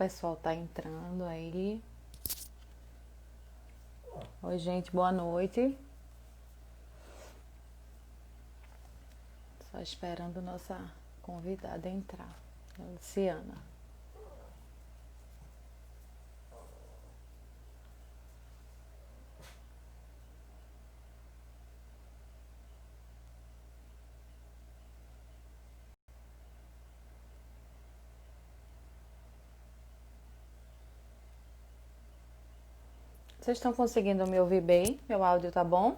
pessoal tá entrando aí. Oi, gente, boa noite. Só esperando nossa convidada entrar, a Luciana. Vocês estão conseguindo me ouvir bem? Meu áudio tá bom?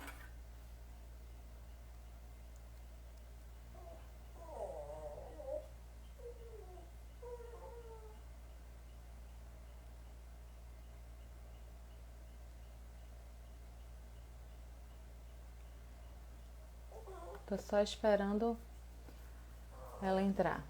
Tô só esperando ela entrar.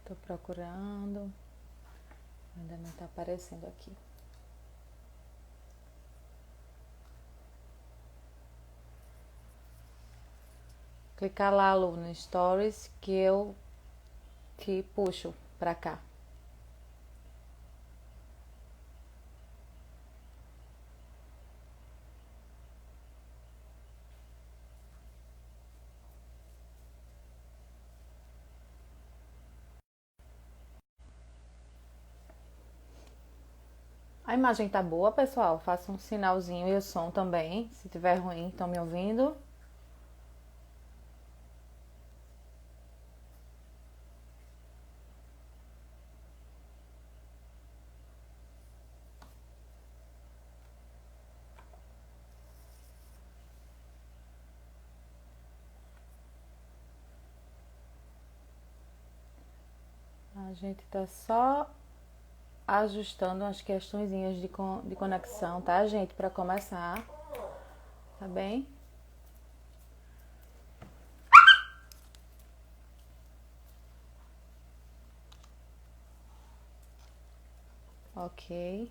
Tô procurando. Ainda não tá aparecendo aqui. Clicar lá, Lu, no Stories que eu te puxo pra cá. A imagem tá boa, pessoal? Faça um sinalzinho e o som também. Se tiver ruim, estão me ouvindo? A gente tá só ajustando as questõezinhas de conexão, tá, gente? Para começar, tá bem? Ok.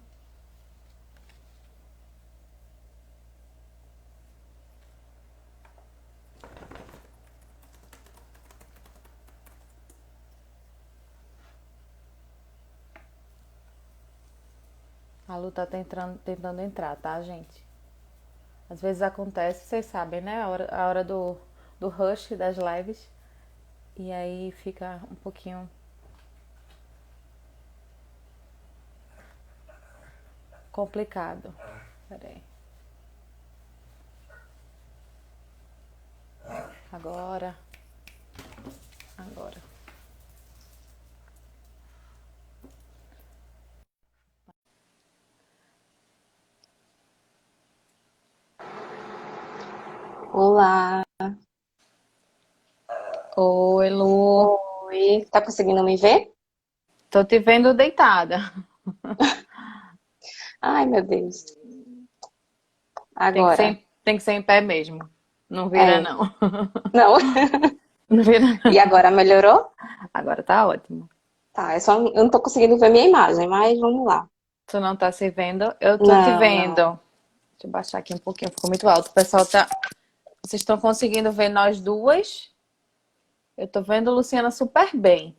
A Lu tá tentando entrar, tá, gente? Às vezes acontece, vocês sabem, né? A hora do rush das lives. E aí fica um pouquinho complicado. Pera aí. Agora. Agora. Olá, Oi, Lu. oi, tá conseguindo me ver? Tô te vendo deitada. Ai, meu Deus. Tem que ser, Agora, tem que ser em pé mesmo. Não vira, é, não. não. Não vira, E não. agora melhorou? Agora tá ótimo. Tá, eu não tô conseguindo ver minha imagem, mas vamos lá. Tu não tá se vendo? Eu tô te Não, vendo. não. Deixa eu baixar aqui um pouquinho, ficou muito alto. O pessoal tá. Vocês estão conseguindo ver nós duas? Eu tô vendo Luciana super bem.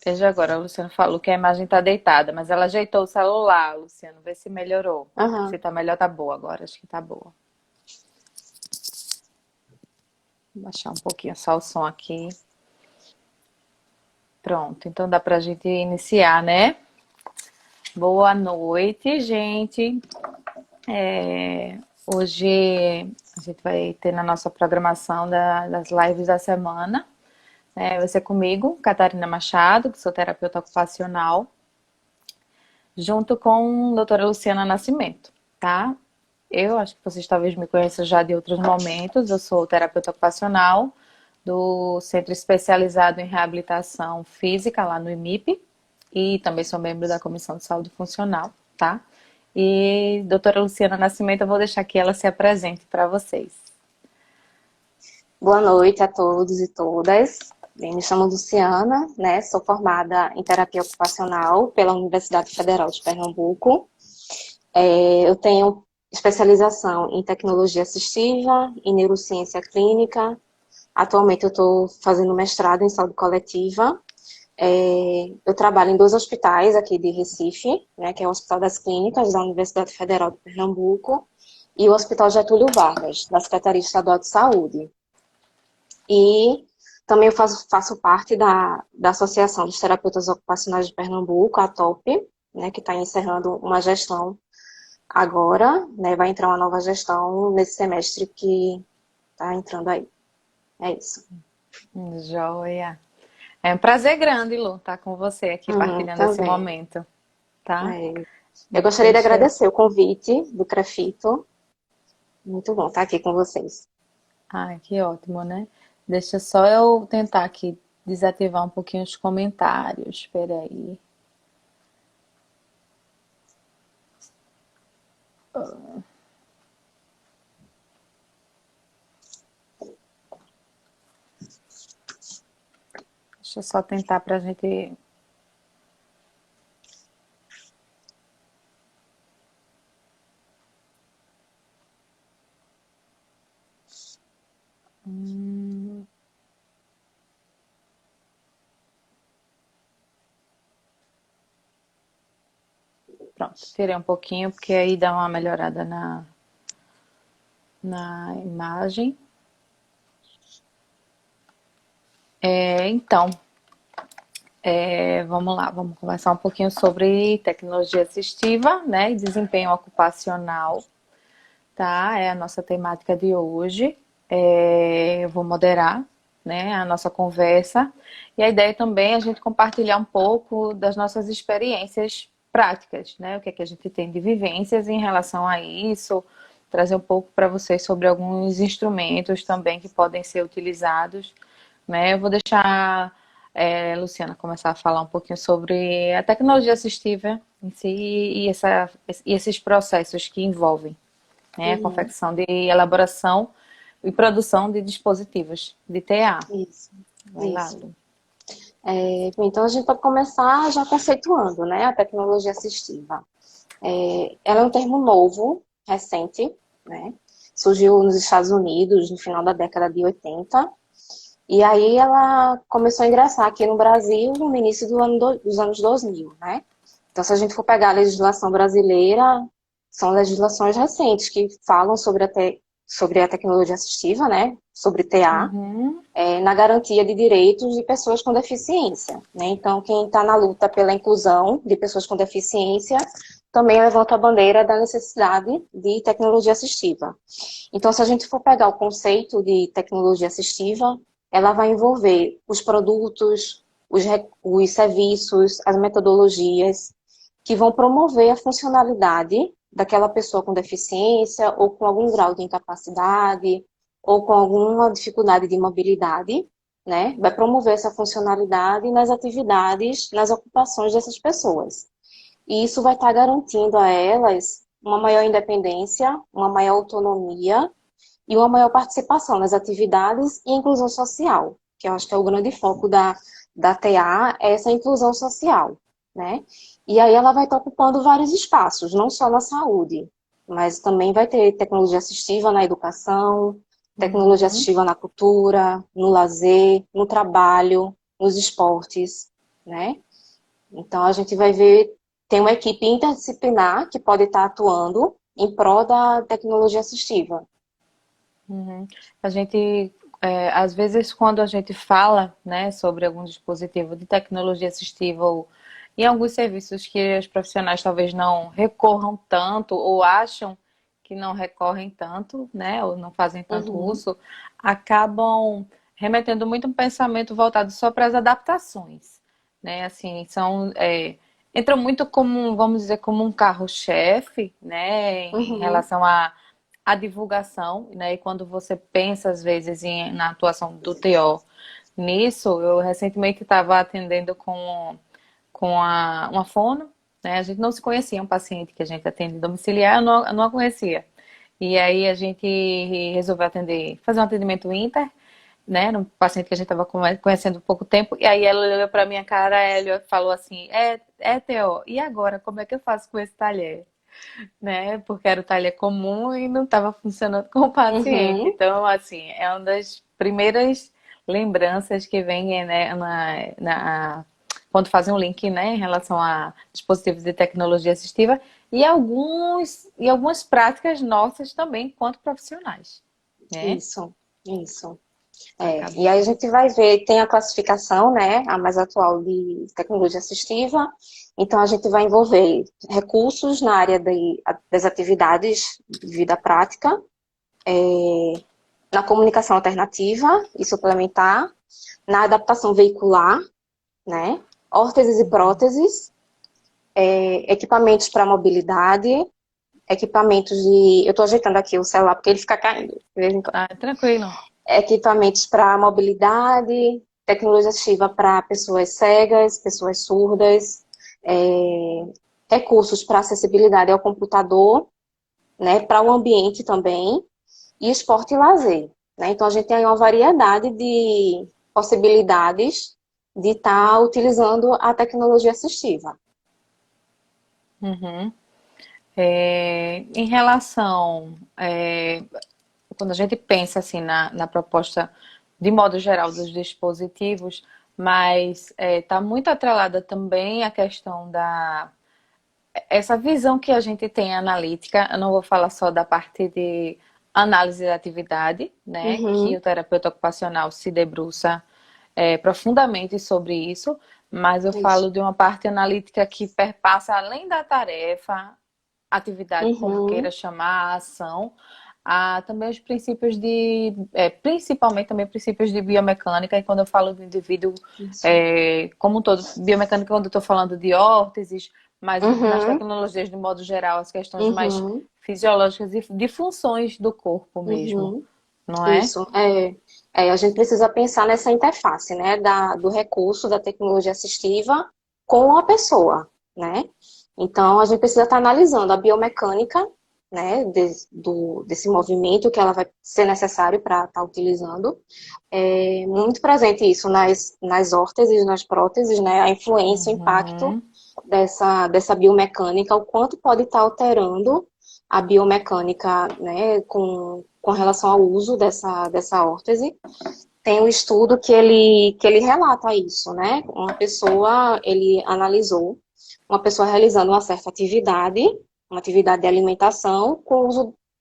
Veja agora, a Luciana falou que a imagem tá deitada, mas ela ajeitou o celular, Luciano, vê se melhorou. Se Aham. tá melhor, tá boa agora, acho que tá boa. Vou baixar um pouquinho só o som aqui. Pronto, então dá pra gente iniciar, né? Boa noite, gente. Hoje a gente vai ter na nossa programação das lives da semana. Vai ser comigo, Catarina Machado, que sou terapeuta ocupacional, junto com a doutora Luciana Nascimento, tá? Eu acho que vocês talvez me conheçam já de outros momentos. Eu sou terapeuta ocupacional do Centro Especializado em Reabilitação Física, lá no IMIP, e também sou membro da Comissão de Saúde Funcional, tá? E doutora Luciana Nascimento, eu vou deixar que ela se apresente para vocês. Boa noite a todos e todas. Bem, me chamo Luciana, né? Sou formada em terapia ocupacional pela Universidade Federal de Pernambuco. Eu tenho especialização em tecnologia assistiva, em neurociência clínica. Atualmente eu estou fazendo mestrado em saúde coletiva. Eu trabalho em dois hospitais aqui de Recife, né, que é o Hospital das Clínicas da Universidade Federal de Pernambuco e o Hospital Getúlio Vargas, da Secretaria Estadual de Saúde. E também eu faço parte da Associação dos Terapeutas Ocupacionais de Pernambuco, a TOP, né, que está encerrando uma gestão agora, né, vai entrar uma nova gestão nesse semestre que está entrando aí. É isso. Joia. É um prazer grande, Lu, estar com você aqui partilhando esse Também. momento, tá? Eu gostaria de Deixa eu... agradecer o convite do Crefito. Muito bom estar aqui com vocês. Ai, que ótimo, né? Deixa só eu tentar aqui desativar um pouquinho os comentários. Espera aí. Deixa eu só tentar pra gente... Pronto, tirei um pouquinho, porque aí dá uma melhorada na imagem. Então, vamos lá, vamos conversar um pouquinho sobre tecnologia assistiva, né, e desempenho ocupacional, tá? É a nossa temática de hoje. Eu vou moderar, né, a nossa conversa, e a ideia também é a gente compartilhar um pouco das nossas experiências práticas, né, o que é que a gente tem de vivências em relação a isso, trazer um pouco para vocês sobre alguns instrumentos também que podem ser utilizados, né? Eu vou deixar Luciana começar a falar um pouquinho sobre a tecnologia assistiva em si e esses processos que envolvem, né, a Uhum, confecção de elaboração e produção de dispositivos de TA. isso, Vai lá, isso. Lu. Então, a gente pode começar já conceituando, né, a tecnologia assistiva. Ela é um termo novo, recente, né? Surgiu nos Estados Unidos no final da década de 80. E aí ela começou a ingressar aqui no Brasil no início dos anos 2000, né? Então, se a gente for pegar a legislação brasileira, são legislações recentes que falam sobre a tecnologia assistiva, né? Sobre TA, Uhum. na garantia de direitos de pessoas com deficiência, né? Então, quem está na luta pela inclusão de pessoas com deficiência também levanta a bandeira da necessidade de tecnologia assistiva. Então, se a gente for pegar o conceito de tecnologia assistiva, ela vai envolver os produtos, os serviços, as metodologias que vão promover a funcionalidade daquela pessoa com deficiência ou com algum grau de incapacidade ou com alguma dificuldade de mobilidade, né? Vai promover essa funcionalidade nas atividades, nas ocupações dessas pessoas. E isso vai estar garantindo a elas uma maior independência, uma maior autonomia e uma maior participação nas atividades e inclusão social, que eu acho que é o grande foco da TA, é essa inclusão social, né? E aí ela vai estar ocupando vários espaços, não só na saúde, mas também vai ter tecnologia assistiva na educação, tecnologia Uhum. assistiva na cultura, no lazer, no trabalho, nos esportes. né? Então, a gente vai ver, tem uma equipe interdisciplinar que pode estar atuando em prol da tecnologia assistiva. Uhum. A gente, às vezes, quando a gente fala, né, sobre algum dispositivo de tecnologia assistiva ou em alguns serviços que os profissionais talvez não recorram tanto ou acham que não recorrem tanto, né, ou não fazem tanto Uhum, uso, acabam remetendo muito um pensamento voltado só para as adaptações, né, assim, entram muito como, vamos dizer, como um carro-chefe, né, em uhum, relação a divulgação, né? E quando você pensa, às vezes, na atuação do TO nisso, eu recentemente estava atendendo uma fono, né? A gente não se conhecia, um paciente que a gente atende domiciliar, eu não a conhecia. E aí a gente resolveu atender, fazer um atendimento inter, né? Um paciente que a gente estava conhecendo há pouco tempo. E aí ela olhou para minha cara, ela falou assim: é TO, e agora como é que eu faço com esse talher? Né? Porque era o talher comum e não estava funcionando com o paciente. uhum. Então, assim, é uma das primeiras lembranças que vem, né, quando fazem um link, né, em relação a dispositivos de tecnologia assistiva e algumas práticas nossas também, enquanto profissionais, né? Isso, isso. Acaba. E aí a gente vai ver, tem a classificação, né, a mais atual de tecnologia assistiva. Então a gente vai envolver recursos na área das atividades de vida prática, na comunicação alternativa e suplementar, na adaptação veicular, né, órteses e próteses, equipamentos para mobilidade, equipamentos de. Eu estou ajeitando aqui o celular porque ele fica caindo de vez em quando. Ah, tranquilo. Equipamentos para mobilidade, tecnologia assistiva para pessoas cegas, pessoas surdas, é, recursos para acessibilidade ao computador, né, para o ambiente também, e esporte e lazer. Né? Então, a gente tem aí uma variedade de possibilidades de estar utilizando a tecnologia assistiva. Uhum. Em relação, quando a gente pensa assim na proposta de modo geral dos dispositivos, mas está muito atrelada também a questão da essa visão que a gente tem analítica. Eu não vou falar só da parte de análise da atividade, né, que Uhum, o terapeuta ocupacional se debruça profundamente sobre isso, mas eu isso. falo de uma parte analítica que perpassa além da tarefa, atividade, como Uhum, queira chamar, a ação, há também os princípios principalmente também princípios de biomecânica, e quando eu falo do indivíduo isso. como um todo, biomecânica, quando eu estou falando de órteses, mas nas Uhum, tecnologias de modo geral, as questões mais uhum, fisiológicas e de funções do corpo mesmo, uhum. não é? Isso, a gente precisa pensar nessa interface, né, do recurso da tecnologia assistiva com a pessoa, né? Então, a gente precisa estar analisando a biomecânica, né, desse movimento que ela vai ser necessário para estar utilizando. É muito presente isso nas órteses, nas próteses, né, a influência, o impacto Uhum, dessa biomecânica, o quanto pode estar alterando a biomecânica, né, com relação ao uso dessa órtese. Tem um estudo que ele relata isso, né? Ele analisou uma pessoa realizando uma atividade de alimentação, com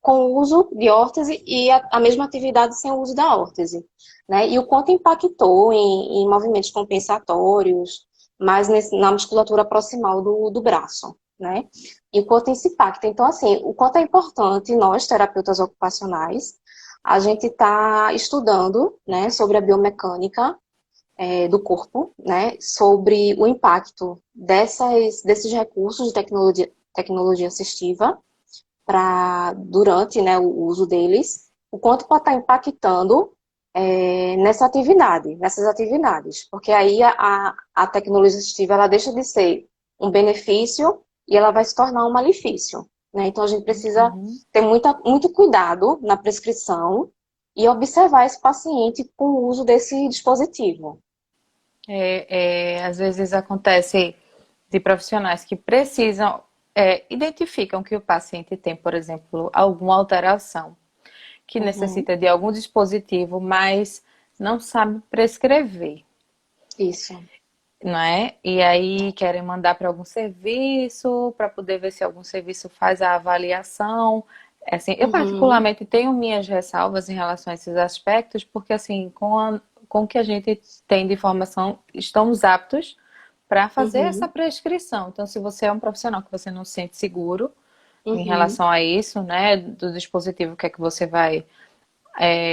o uso de órtese e a mesma atividade sem o uso da órtese. Né? E o quanto impactou em movimentos compensatórios, mais na musculatura proximal do braço. Né? E o quanto isso impacta. Então, assim, o quanto é importante nós, terapeutas ocupacionais, a gente está estudando, né, sobre a biomecânica do corpo, né, sobre o impacto desses recursos de tecnologia assistiva durante, né, o uso deles, o quanto pode estar impactando nessas atividades, porque aí a tecnologia assistiva ela deixa de ser um benefício e ela vai se tornar um malefício. Né? Então a gente precisa uhum. ter muito cuidado na prescrição e observar esse paciente com o uso desse dispositivo. Às vezes acontece de profissionais que precisam, identificam que o paciente tem, por exemplo, alguma alteração que Uhum, necessita de algum dispositivo, mas não sabe prescrever. isso. não é? E aí querem mandar para algum serviço, para poder ver se algum serviço faz a avaliação. Assim, eu Uhum, particularmente tenho minhas ressalvas em relação a esses aspectos, porque assim, com o que a gente tem de informação, estamos aptos para fazer essa uhum, prescrição. Então, se você é um profissional que você não se sente seguro em uhum, relação a isso, né, do dispositivo que é que você vai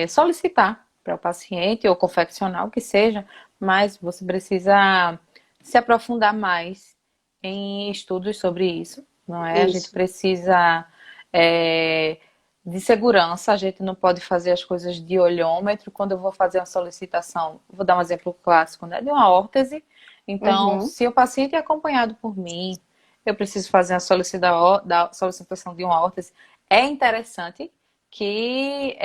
solicitar para o paciente ou confeccionar, o que seja, mas você precisa se aprofundar mais em estudos sobre isso, não é? A gente isso. precisa é, de segurança, a gente não pode fazer as coisas de olhômetro. Quando eu vou fazer uma solicitação, vou dar um exemplo clássico, né, de uma órtese. Então, Uhum, se o paciente é acompanhado por mim, eu preciso fazer a solicitação de uma órtese. É interessante que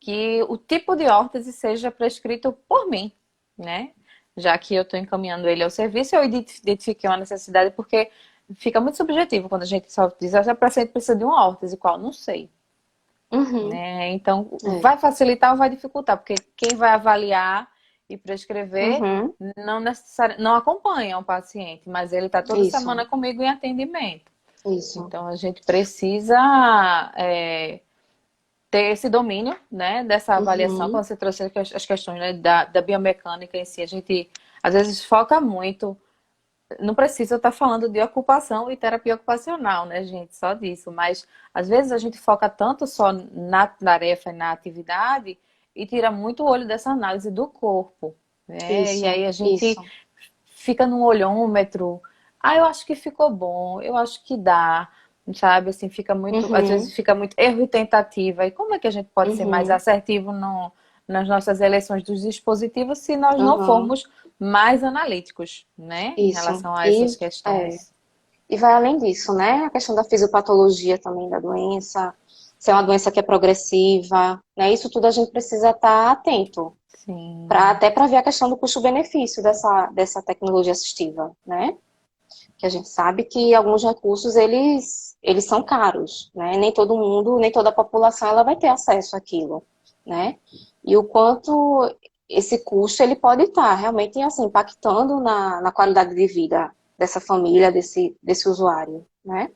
que o tipo de órtese seja prescrito por mim, né? Já que eu estou encaminhando ele ao serviço, eu identifiquei uma necessidade, porque fica muito subjetivo quando a gente só diz, ah, o paciente precisa de uma órtese, qual? Não sei, uhum, né? Então, é, vai facilitar ou vai dificultar? Porque quem vai avaliar e prescrever uhum, não acompanha o paciente, mas ele está toda isso, semana comigo em atendimento. isso. Então, a gente precisa ter esse domínio, né, dessa avaliação, Uhum, quando você trouxe as questões, né, da biomecânica em si, a gente às vezes foca muito, não precisa estar falando de ocupação e terapia ocupacional, né, gente, só disso, mas às vezes a gente foca tanto só na tarefa e na atividade e tira muito o olho dessa análise do corpo, né, e aí a gente isso. fica no olhômetro. Ah, eu acho que ficou bom, eu acho que dá, sabe? Assim, fica muito, às vezes Uhum, fica muito erro e tentativa. E como é que a gente pode ser mais uhum, assertivo nas nossas eleições dos dispositivos se nós não uhum, formos mais analíticos, né? Em isso. relação a essas questões. E vai além disso, né? A questão da fisiopatologia também da doença, se é uma doença que é progressiva, né? Isso tudo a gente precisa estar atento, Sim, até para ver a questão do custo-benefício dessa tecnologia assistiva, né? Que a gente sabe que alguns recursos eles são caros, né? Nem todo mundo, nem toda a população ela vai ter acesso àquilo, né? E o quanto esse custo ele pode estar realmente assim impactando na qualidade de vida dessa família, desse usuário, né?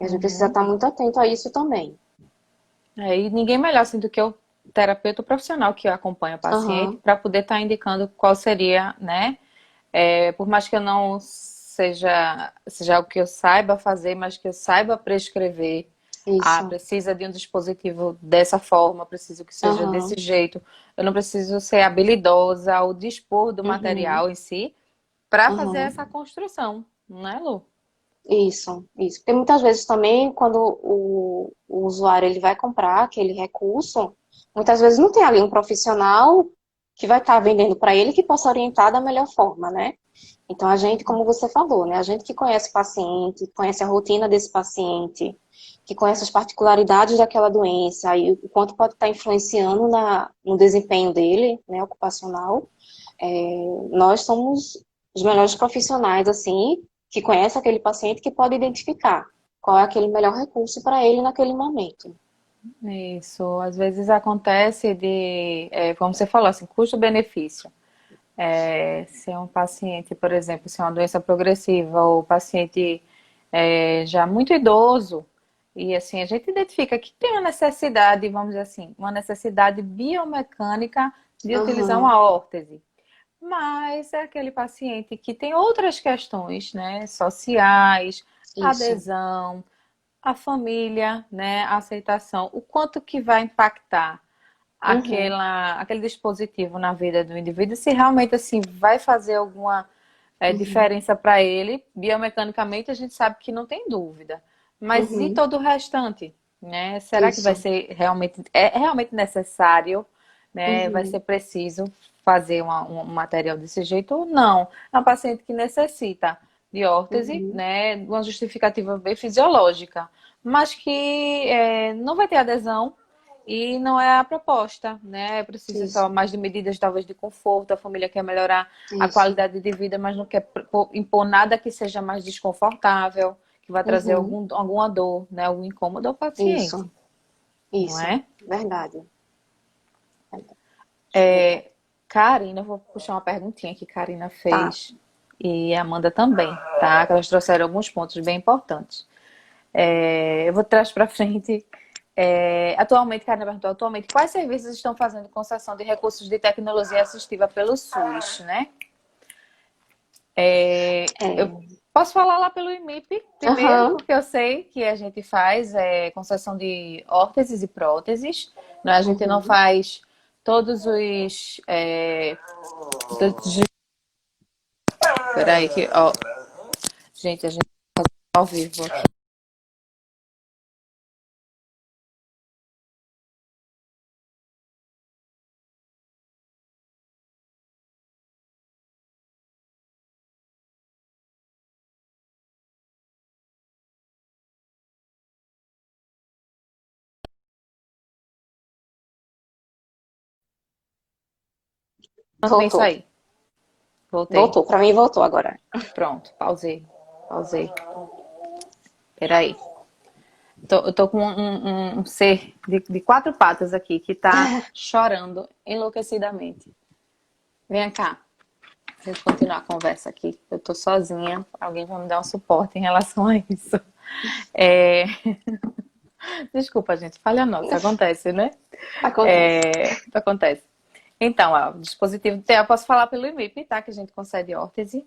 E a gente precisa uhum. estar muito atento a isso também. E ninguém melhor assim, do que o terapeuta profissional que acompanha o paciente Aham, para poder estar indicando qual seria, né? Por mais que eu não seja algo que eu saiba fazer, mas que eu saiba prescrever. Ah, isso. precisa de um dispositivo dessa forma, preciso que seja desse Aham, jeito. Eu não preciso ser habilidosa ou dispor do uhum, material em si para fazer aham. essa construção, não é, Lu? Isso. Porque muitas vezes também, quando o usuário ele vai comprar aquele recurso, muitas vezes não tem ali um profissional que vai estar vendendo para ele que possa orientar da melhor forma, né? Então, a gente, como você falou, né? A gente que conhece o paciente, conhece a rotina desse paciente, que conhece as particularidades daquela doença e o quanto pode estar influenciando no desempenho dele, né, ocupacional, nós somos os melhores profissionais, assim, que conhece aquele paciente que pode identificar qual é aquele melhor recurso para ele naquele momento. Isso, às vezes acontece como você falou, assim, custo-benefício. Se é um paciente, por exemplo, se é uma doença progressiva ou paciente já muito idoso, e assim, a gente identifica que tem uma necessidade, vamos dizer assim, uma necessidade biomecânica de utilizar Aham, uma órtese. Mas é aquele paciente que tem outras questões, né, sociais, isso. adesão, a família, né, a aceitação, o quanto que vai impactar Uhum, aquele dispositivo na vida do indivíduo, se realmente assim vai fazer alguma uhum, diferença para ele, biomecanicamente a gente sabe que não tem dúvida. Mas e uhum, todo o restante, né? Será que vai isso. ser realmente necessário, né? Vai Uhum, ser preciso fazer um material desse jeito ou não? É um paciente que necessita de órtese, uhum, né? Uma justificativa bem fisiológica, mas que não vai ter adesão e não é a proposta, né? Precisa só isso. mais de medidas, talvez, de conforto. A família quer melhorar a Isso. qualidade de vida, mas não quer impor nada que seja mais desconfortável, que vai trazer Uhum, alguma dor, né? Algum incômodo ao paciente, isso. não Isso. é? Verdade. Verdade. Karina, eu vou puxar uma perguntinha que Karina Tá. fez e a Amanda também, tá? Que elas trouxeram alguns pontos bem importantes. Eu vou trás para frente. Atualmente, Karina perguntou, atualmente, quais serviços estão fazendo concessão de recursos de tecnologia assistiva pelo SUS, né? Eu É. posso falar lá pelo IMIP primeiro, Aham. porque eu sei que a gente faz concessão de órteses e próteses, né? A gente não Uhum. faz todos os... Peraí, que, ó, gente, a gente tá ao vivo aqui. Não, isso Voltou. aí. Voltei. Voltou. Para mim, voltou agora. Pronto, pausei. Pausei. Peraí. Eu tô com um ser de quatro patas aqui que tá chorando enlouquecidamente. Vem cá. A gente continuar a conversa aqui. Eu tô sozinha. Alguém vai me dar um suporte em relação a isso. É... Desculpa, gente. Falha nossa. Acontece, né? Acontece. Acontece. Então, ó, o dispositivo, eu posso falar pelo IMIP, tá? Que a gente concede órtese,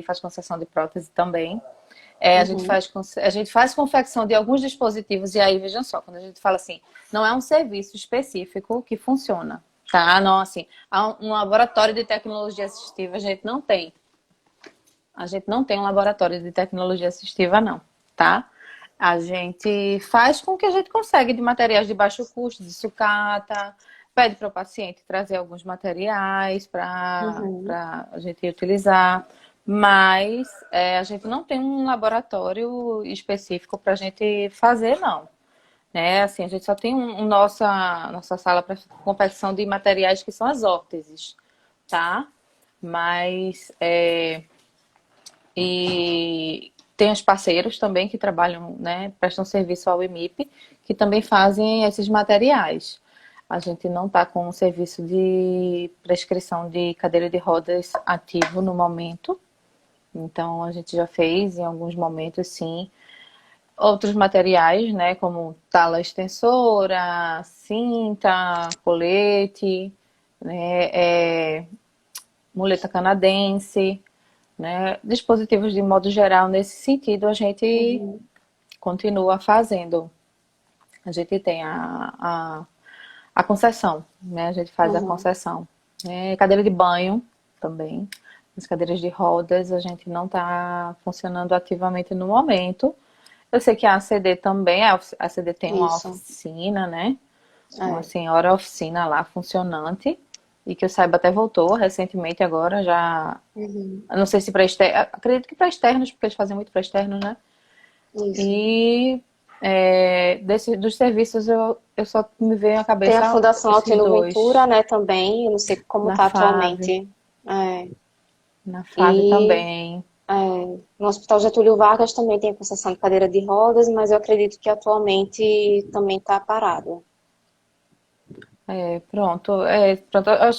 faz concessão de prótese também. Uhum. A gente faz confecção de alguns dispositivos, e aí, vejam só, quando a gente fala assim, não é um serviço específico que funciona, tá? Não, assim, há um laboratório de tecnologia assistiva, a gente não tem. A gente não tem um laboratório de tecnologia assistiva, não, tá? A gente faz com o que a gente consegue de materiais de baixo custo, de sucata, pede para o paciente trazer alguns materiais Uhum. para a gente utilizar, mas a gente não tem um laboratório específico para a gente fazer, não. Né? Assim, a gente só tem nossa sala para confecção de materiais que são as órteses, tá? Mas e tem os parceiros também que trabalham, né, prestam serviço ao IMIP, que também fazem esses materiais. A gente não está com um serviço de prescrição de cadeira de rodas ativo no momento. Então, a gente já fez em alguns momentos, sim. Outros materiais, né, como tala extensora, cinta, colete, né, muleta canadense, né? Dispositivos de modo geral, nesse sentido, a gente Uhum. continua fazendo. A gente tem a concessão, né? A gente faz a Uhum. concessão. Cadeira de banho também. As cadeiras de rodas a gente não está funcionando ativamente no momento. Eu sei que a ACD também, a ACD tem uma Isso. oficina, né? Uma É. senhora oficina lá funcionante. E que eu saiba até voltou recentemente agora, já. Uhum. Eu não sei se para externos. Acredito que para externos, porque eles fazem muito para externos, né? Isso. E dos serviços eu só me veio à Tem a cabeça Fundação esses Altino Ventura, dois. né, também. Eu não sei como Na está FAV. atualmente. É. Na FAV E também. é, no Hospital Getúlio Vargas também tem a concessão de cadeira de rodas, mas eu acredito que atualmente também está parado. Pronto.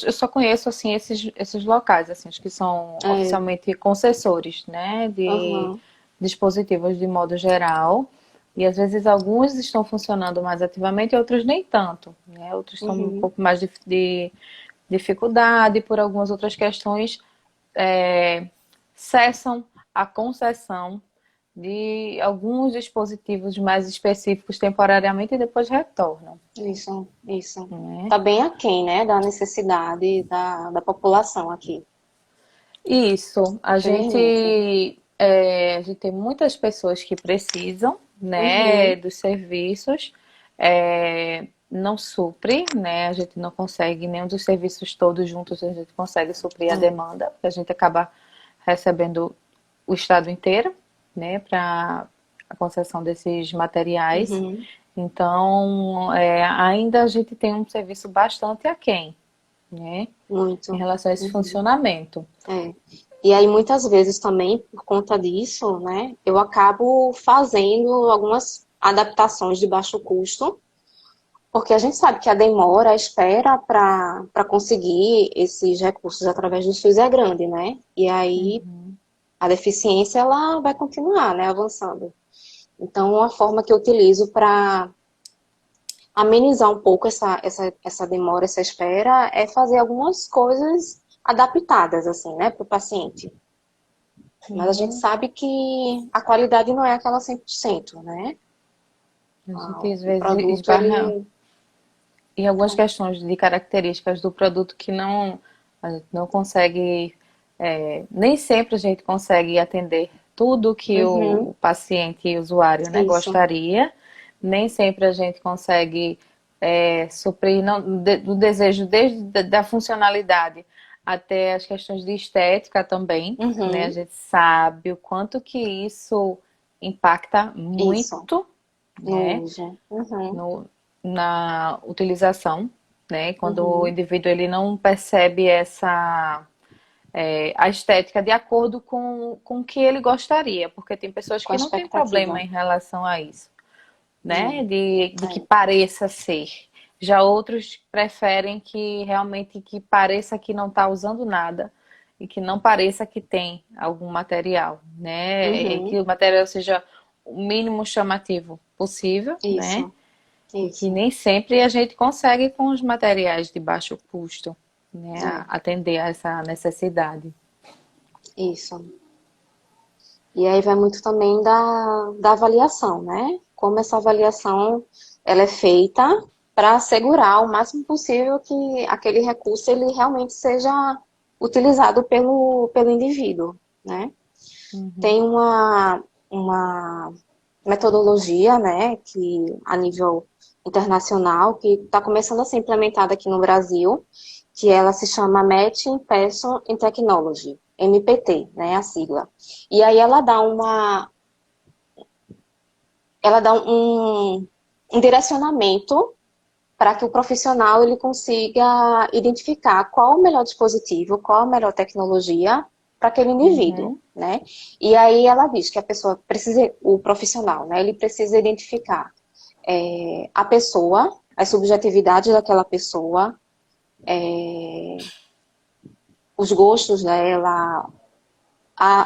Eu só conheço assim esses locais, assim, os que são É. oficialmente concessores, né, de Aham. dispositivos de modo geral. E às vezes alguns estão funcionando mais ativamente, outros nem tanto, né? Outros estão um Uhum. pouco mais de dificuldade por algumas outras questões, cessam a concessão de alguns dispositivos mais específicos temporariamente e depois retornam, Isso, isso. né? Tá bem aquém, né, da necessidade da população aqui. Isso, Infelizmente. a gente tem muitas pessoas que precisam, né, Uhum. dos serviços, não supre, né, a gente não consegue nenhum dos serviços todos juntos, a gente consegue suprir a É. demanda, porque a gente acaba recebendo o estado inteiro, né, para a concessão desses materiais. Uhum. Então, ainda a gente tem um serviço bastante aquém, né, em Muito. relação a esse Uhum. funcionamento. É. E aí, muitas vezes também, por conta disso, né, eu acabo fazendo algumas adaptações de baixo custo Porque a gente sabe que a demora, a espera para conseguir esses recursos através do SUS é grande, né? E aí Uhum. a deficiência ela vai continuar, né, avançando. Então, uma forma que eu utilizo para amenizar um pouco essa demora, essa espera, é fazer algumas coisas adaptadas, assim, né, para o paciente. Mas a gente Sim, sabe que a qualidade não é aquela 100%, né? a gente às O vezes produto, esbarra ele... em algumas questões de características do produto que a gente não consegue, nem sempre a gente consegue atender tudo que Uhum, o paciente e usuário, né, isso, gostaria, nem sempre a gente consegue suprir do desejo desde da funcionalidade até as questões de estética também, né? A uhum, gente sabe o quanto que isso impacta isso, muito, no né? uso. Uhum, no, na utilização, né? Quando o uhum, indivíduo ele não percebe a estética de acordo com o que ele gostaria, porque tem pessoas com a que não têm expectativa. problema em relação a isso, né? De que É, pareça ser. Já outros preferem que realmente que pareça que não está usando nada e que não pareça que tem algum material, né? E uhum, que o material seja o mínimo chamativo possível, né? isso, E que isso, nem sempre a gente consegue com os materiais de baixo custo, né, é, atender a essa necessidade. isso. E aí vai muito também da avaliação, né? Como essa avaliação ela é feita para assegurar o máximo possível que aquele recurso ele realmente seja utilizado pelo indivíduo, né? Tem Uhum, uma metodologia, né, que a nível internacional, que está começando a ser implementada aqui no Brasil, que ela se chama Matching Person in Technology, MPT, né, a sigla. E aí ela dá um direcionamento para que o profissional ele consiga identificar qual o melhor dispositivo, qual a melhor tecnologia para aquele indivíduo, uhum, né? E aí ela diz que a pessoa precisa, o profissional, né? Ele precisa identificar a pessoa, as subjetividades daquela pessoa, os gostos dela,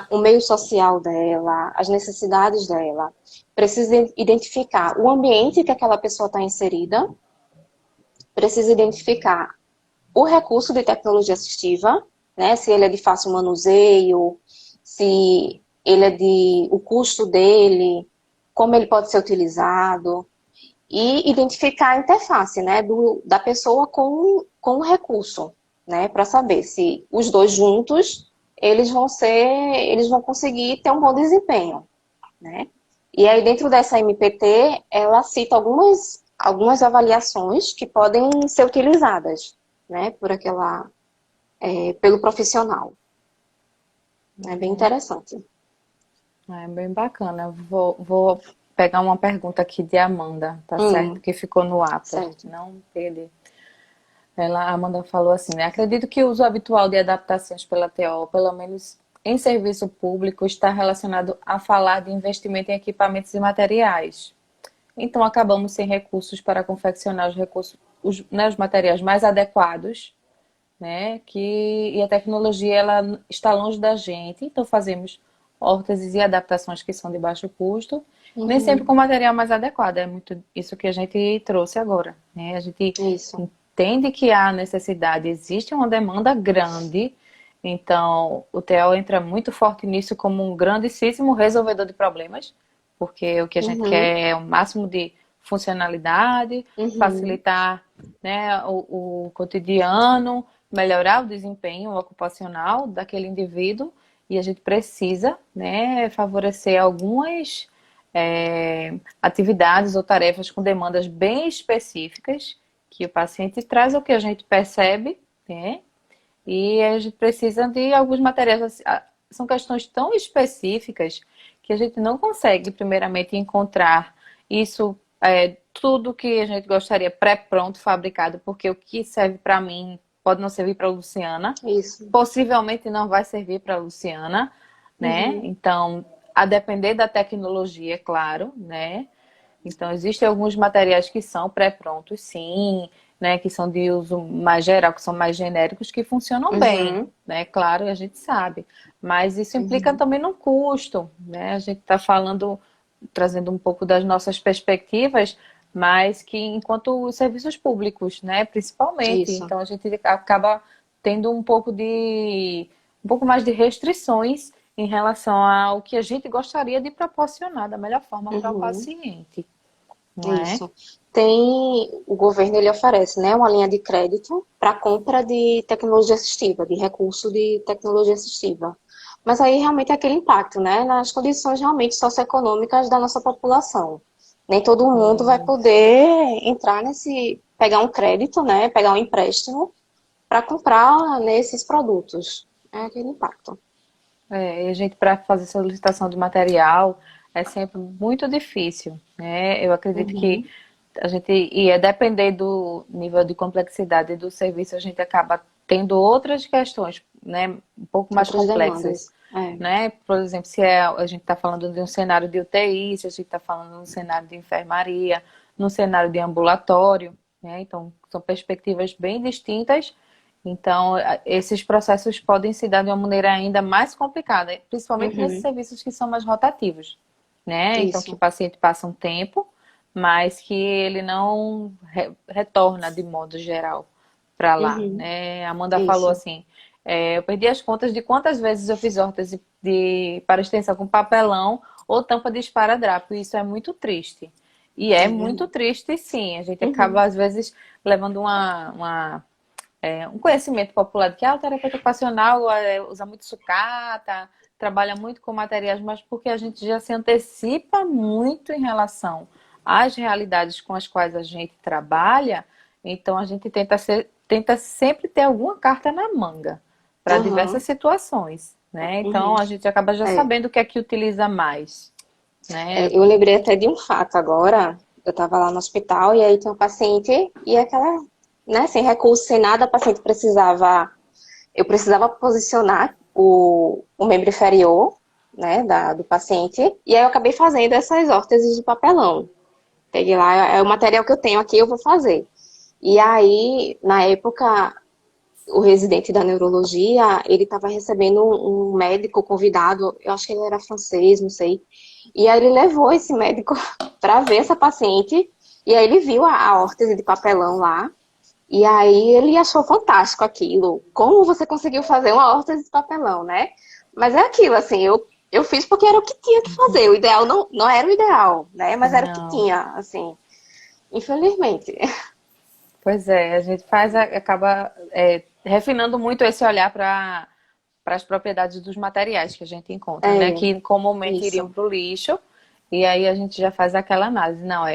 o meio social dela, as necessidades dela. Precisa identificar o ambiente que aquela pessoa está inserida, precisa identificar o recurso de tecnologia assistiva, né? Se ele é de fácil manuseio, se ele é o custo dele, como ele pode ser utilizado, e identificar a interface, né, da pessoa com o recurso, né, para saber se os dois juntos eles vão conseguir ter um bom desempenho, né? E aí dentro dessa MPT ela cita algumas avaliações que podem ser utilizadas, né, pelo profissional. É bem uhum. interessante. É bem bacana. Vou pegar uma pergunta aqui de Amanda, tá certo? Que ficou no ar pra gente Certo. não perder. A Amanda falou assim, né? Acredito que o uso habitual de adaptações pela TO, pelo menos em serviço público, está relacionado a falar de investimento em equipamentos e materiais. Então acabamos sem recursos para confeccionar os recursos, né, os materiais mais adequados, né? E a tecnologia ela está longe da gente, então fazemos órteses e adaptações que são de baixo custo, nem sempre Uhum. com o material mais adequado. É muito isso que a gente trouxe agora, né? A gente Isso. entende que há necessidade, existe uma demanda grande, então o TEL entra muito forte nisso como um grandíssimo resolvedor de problemas, porque o que a gente Uhum. quer é o máximo de funcionalidade, Uhum. facilitar, né, o cotidiano, melhorar o desempenho ocupacional daquele indivíduo e a gente precisa, né, favorecer algumas atividades ou tarefas com demandas bem específicas que o paciente traz o que a gente percebe, né? E a gente precisa de alguns materiais. São questões tão específicas que a gente não consegue, primeiramente, encontrar isso, tudo que a gente gostaria pré-pronto, fabricado, porque o que serve para mim pode não servir para a Luciana, Isso. possivelmente não vai servir para a Luciana, né? Uhum. Então, a depender da tecnologia, é claro, né? Então, existem alguns materiais que são pré-prontos, sim, né, que são de uso mais geral, que são mais genéricos, que funcionam bem, Uhum, né? Claro, a gente sabe. Mas isso implica uhum. também no custo, né? A gente está falando, trazendo um pouco das nossas perspectivas, mas que enquanto os serviços públicos, né, principalmente, Isso. então a gente acaba tendo um pouco mais de restrições em relação ao que a gente gostaria de proporcionar da melhor forma para o Uhum. paciente, não é? Isso. Tem, o governo ele oferece, né, uma linha de crédito para compra de tecnologia assistiva, de recurso de tecnologia assistiva. Mas aí realmente é aquele impacto, né, nas condições realmente socioeconômicas da nossa população. Nem todo mundo vai poder entrar nesse, pegar um crédito, né, pegar um empréstimo para comprar nesses produtos. É aquele impacto. E a gente, para fazer solicitação de material, é sempre muito difícil, né? Eu acredito que Uhum. a gente ia depender do nível de complexidade do serviço, a gente acaba tendo outras questões, né? Um pouco mais Outras complexas, demandas. É. né? Por exemplo, a gente está falando de um cenário de UTI, se a gente está falando de um cenário de enfermaria, num cenário de ambulatório, né? Então, são perspectivas bem distintas. Então, esses processos podem se dar de uma maneira ainda mais complicada, principalmente nesses Uhum. serviços que são mais rotativos, né? Então, que o Isso. paciente passa um tempo, mas que ele não retorna de modo geral para lá, Uhum. né? A Amanda falou Isso. assim, eu perdi as contas de quantas vezes eu fiz hortas para extensão com papelão ou tampa de esparadrapo, e isso é muito triste. E é É muito verdade. triste, sim. A gente Uhum. acaba, às vezes, levando um conhecimento popular de que o terapeuta ocupacional usa muito sucata, trabalha muito com materiais, mas porque a gente já se antecipa muito em relação às realidades com as quais a gente trabalha, então a gente tenta sempre ter alguma carta na manga para diversas Aham. situações, né? Uhum. Então a gente acaba já É. sabendo o que é que utiliza mais, né? Eu lembrei até de um fato agora. Eu estava lá no hospital e aí tinha um paciente e aquela, né, sem recurso, sem nada, a paciente precisava, eu precisava posicionar o membro inferior, né, do paciente, e aí eu acabei fazendo essas órteses de papelão. Peguei lá, é o material que eu tenho aqui, eu vou fazer. E aí, na época, o residente da neurologia, ele estava recebendo um médico convidado, eu acho que ele era francês, não sei. E aí ele levou esse médico para ver essa paciente, e aí ele viu a órtese de papelão lá, e aí ele achou fantástico aquilo. Como você conseguiu fazer uma órtese de papelão, né? Mas é aquilo, assim, eu fiz porque era o que tinha que fazer. O ideal não era o ideal, né? Mas era o que Não. tinha, assim, infelizmente. Pois é, a gente acaba refinando muito esse olhar para as propriedades dos materiais que a gente encontra, né? É, Que comumente iriam isso. para o lixo, e aí a gente já faz aquela análise. Não,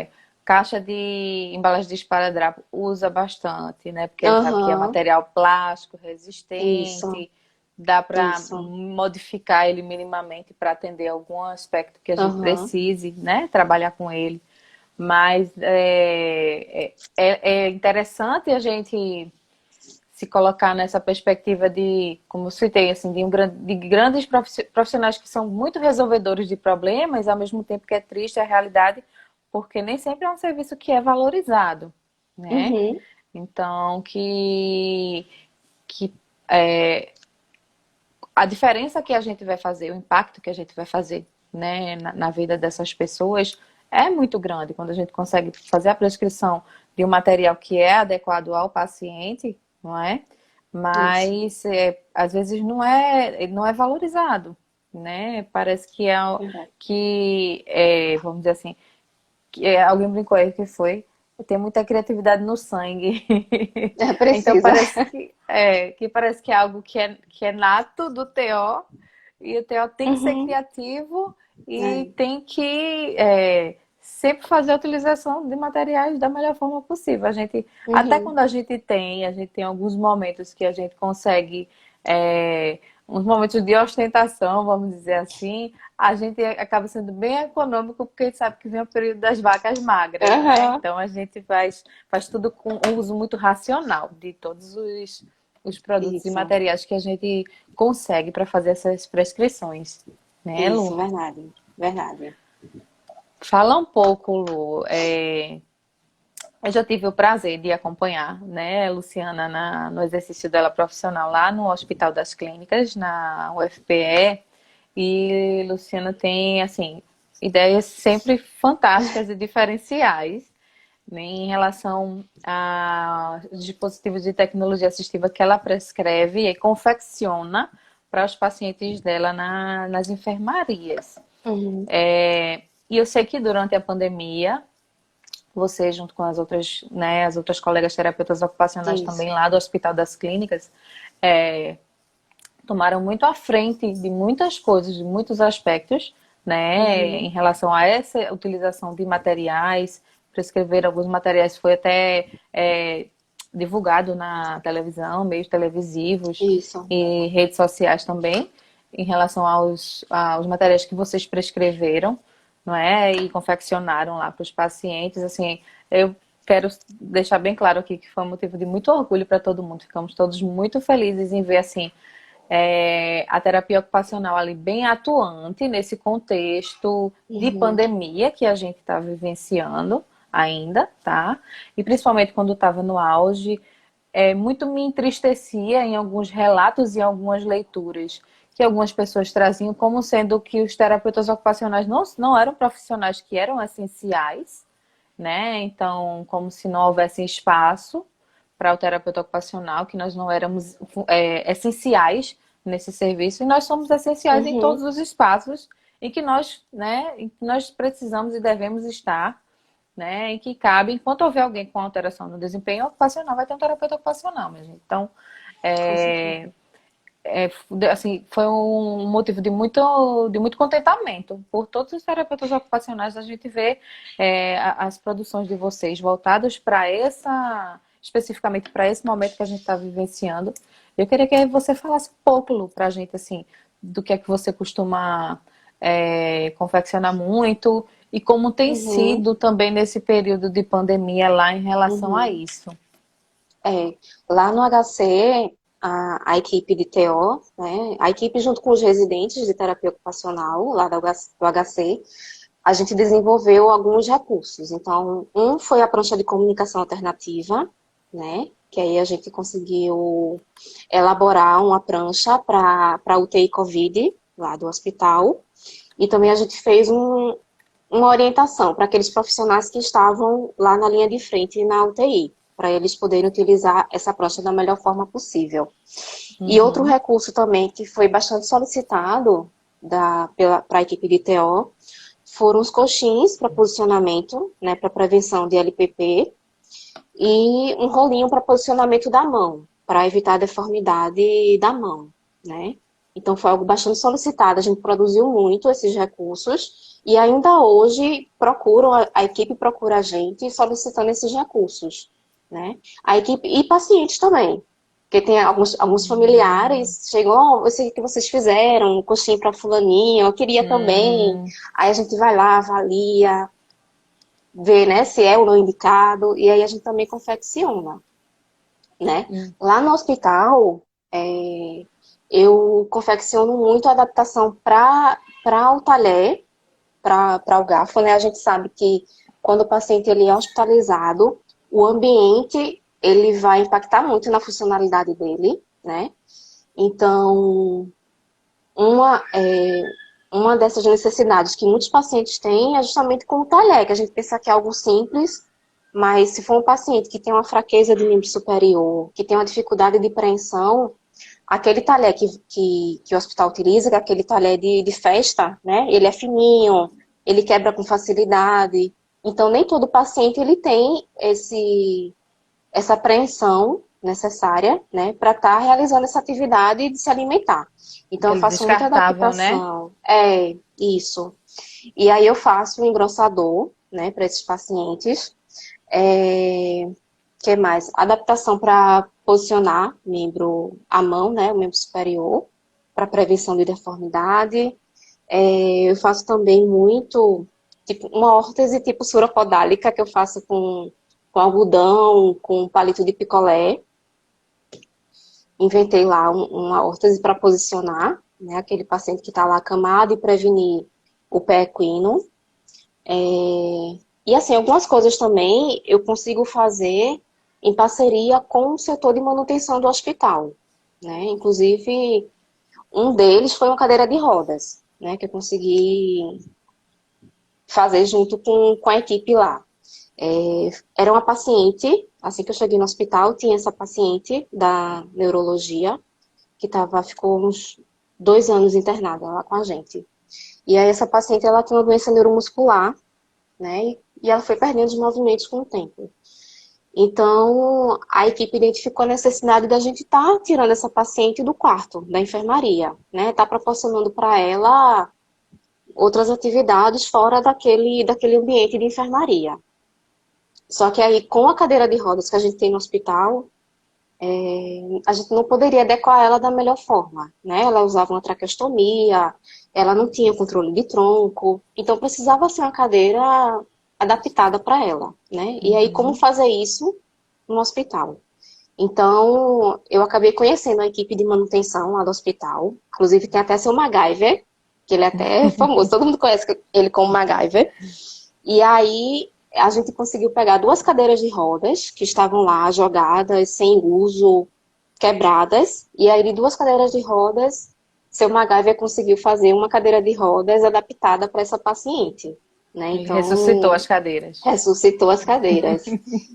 caixa de embalagem de esparadrapo usa bastante, né? Porque a gente sabe que é Aham, material plástico, isso, resistente, dá para isso. modificar ele minimamente para atender algum aspecto que a gente Aham, precise, né? Trabalhar com ele. Mas é interessante a gente se colocar nessa perspectiva de, como eu citei, assim, de grandes profissionais que são muito resolvedores de problemas, ao mesmo tempo que é triste a realidade, porque nem sempre é um serviço que é valorizado, né? uhum, Então, que é, a diferença que a gente vai fazer, o impacto que a gente vai fazer, né, na vida dessas pessoas é muito grande quando a gente consegue fazer a prescrição de um material que é adequado ao paciente, não é? isso. Mas às vezes não é valorizado, né? Parece Verdade. vamos dizer assim, alguém brincou aí que foi, tem muita criatividade no sangue. É, Então precisa. parece que parece que é algo que é nato do TO, e o TO tem que ser Uhum, criativo e é, tem que sempre fazer a utilização de materiais da melhor forma possível. Até uhum, quando a gente tem alguns momentos que a gente consegue, é, uns momentos de ostentação, vamos dizer assim, a gente acaba sendo bem econômico porque a gente sabe que vem o período das vacas magras, né? aham, Então a gente faz tudo com um uso muito racional de todos os produtos e isso, materiais que a gente consegue para fazer essas prescrições, né, isso, Lu? verdade, verdade. Fala um pouco, Lu. Eu já tive o prazer de acompanhar, né, a Luciana no exercício dela profissional lá no Hospital das Clínicas, na UFPE, e Luciana tem, assim, ideias sempre fantásticas e diferenciais, né, em relação a dispositivos de tecnologia assistiva que ela prescreve e confecciona para os pacientes dela nas enfermarias. Uhum. E eu sei que durante a pandemia, você junto com as outras, né, as outras colegas terapeutas ocupacionais Isso. também lá do Hospital das Clínicas, é, tomaram muito à frente de muitas coisas, de muitos aspectos, né, Uhum. em relação a essa utilização de materiais, prescrever alguns materiais foi até divulgado na televisão, meios televisivos Isso. e redes sociais também, em relação aos materiais que vocês prescreveram, não é? E confeccionaram lá para os pacientes. Assim, eu quero deixar bem claro aqui que foi um motivo de muito orgulho para todo mundo. Ficamos todos muito felizes em ver assim a terapia ocupacional ali bem atuante nesse contexto de Uhum. pandemia que a gente está vivenciando ainda, tá? E principalmente quando estava no auge, muito me entristecia em alguns relatos e algumas leituras que algumas pessoas traziam como sendo que os terapeutas ocupacionais não eram profissionais que eram essenciais, né? Então, como se não houvesse espaço para o terapeuta ocupacional, que nós não éramos essenciais nesse serviço, e nós somos essenciais em Uhum. todos os espaços em que nós, né, em que nós precisamos e devemos estar, né, em que cabe, enquanto houver alguém com alteração no desempenho ocupacional, vai ter um terapeuta ocupacional, minha gente. Então, Com certeza. assim, foi um motivo de muito contentamento por todos os terapeutas ocupacionais a gente ver as produções de vocês voltadas para especificamente para esse momento que a gente está vivenciando. Eu queria que você falasse um pouco, Lu, para a gente, assim, do que é que você costuma confeccionar muito e como tem Uhum. sido também nesse período de pandemia lá em relação a Uhum. isso. É, lá no HC, a equipe de TO, né, a equipe junto com os residentes de terapia ocupacional, lá do HC, a gente desenvolveu alguns recursos. Então, um foi a prancha de comunicação alternativa, né, que aí a gente conseguiu elaborar uma prancha para UTI COVID, lá do hospital, e também a gente fez uma orientação para aqueles profissionais que estavam lá na linha de frente na UTI, para eles poderem utilizar essa prancha da melhor forma possível. E outro Uhum. recurso também que foi bastante solicitado para a equipe de TO foram os coxins para posicionamento, né, para prevenção de LPP, e um rolinho para posicionamento da mão, para evitar a deformidade da mão, né? Então foi algo bastante solicitado, a gente produziu muito esses recursos e ainda hoje a equipe procura a gente solicitando esses recursos, né? A equipe e pacientes também, porque tem alguns familiares chegam, oh, eu sei o que vocês fizeram, um coxinho para fulaninho, eu queria também. Hum, Aí a gente vai lá, avalia, vê, né, se é ou não indicado, e aí a gente também confecciona, né? hum. Lá no hospital, é, eu confecciono muito a adaptação para o talher, para o garfo, né? A gente sabe que quando o paciente ele é hospitalizado, o ambiente ele vai impactar muito na funcionalidade dele, né? Então, uma, é, uma dessas necessidades que muitos pacientes têm é justamente com o talher, que a gente pensa que é algo simples, mas se for um paciente que tem uma fraqueza de membro superior, que tem uma dificuldade de preensão, aquele talher que o hospital utiliza, que é aquele talher de festa, né? Ele é fininho, ele quebra com facilidade. Então, nem todo paciente ele tem essa apreensão necessária, né, para estar realizando essa atividade de se alimentar. Então, eu Aquele faço muita descartável, né? adaptação. É, isso. E aí eu faço um engrossador, né, para esses pacientes. Que mais? Adaptação para posicionar a mão, né, o membro superior, para prevenção de deformidade. Eu faço também muito, tipo, uma órtese tipo suropodálica, que eu faço com algodão, com palito de picolé. Inventei lá uma órtese para posicionar, né, aquele paciente que está lá acamado e prevenir o pé equino. E assim, algumas coisas também eu consigo fazer em parceria com o setor de manutenção do hospital, né? Inclusive, um deles foi uma cadeira de rodas, né? Que eu consegui fazer junto com a equipe lá. Era uma paciente, assim que eu cheguei no hospital, tinha essa paciente da neurologia, que ficou uns 2 anos internada lá com a gente. E aí essa paciente, ela tinha uma doença neuromuscular, né? E ela foi perdendo os movimentos com o tempo. Então, a equipe identificou a necessidade da gente estar tirando essa paciente do quarto, da enfermaria, né? Tá proporcionando para ela outras atividades fora daquele ambiente de enfermaria. Só que aí, com a cadeira de rodas que a gente tem no hospital, a gente não poderia adequar ela da melhor forma, né? Ela usava uma traqueostomia, ela não tinha controle de tronco, então precisava ser uma cadeira adaptada para ela, né? E aí, como Uhum. fazer isso no hospital? Então, eu acabei conhecendo a equipe de manutenção lá do hospital, inclusive tem até seu MacGyver, que ele é até famoso, todo mundo conhece ele como MacGyver. E aí a gente conseguiu pegar 2 cadeiras de rodas que estavam lá jogadas, sem uso, quebradas. E aí de 2 cadeiras de rodas, seu MacGyver conseguiu fazer uma cadeira de rodas adaptada para essa paciente, né? Ele ressuscitou Então, as cadeiras. ressuscitou as cadeiras.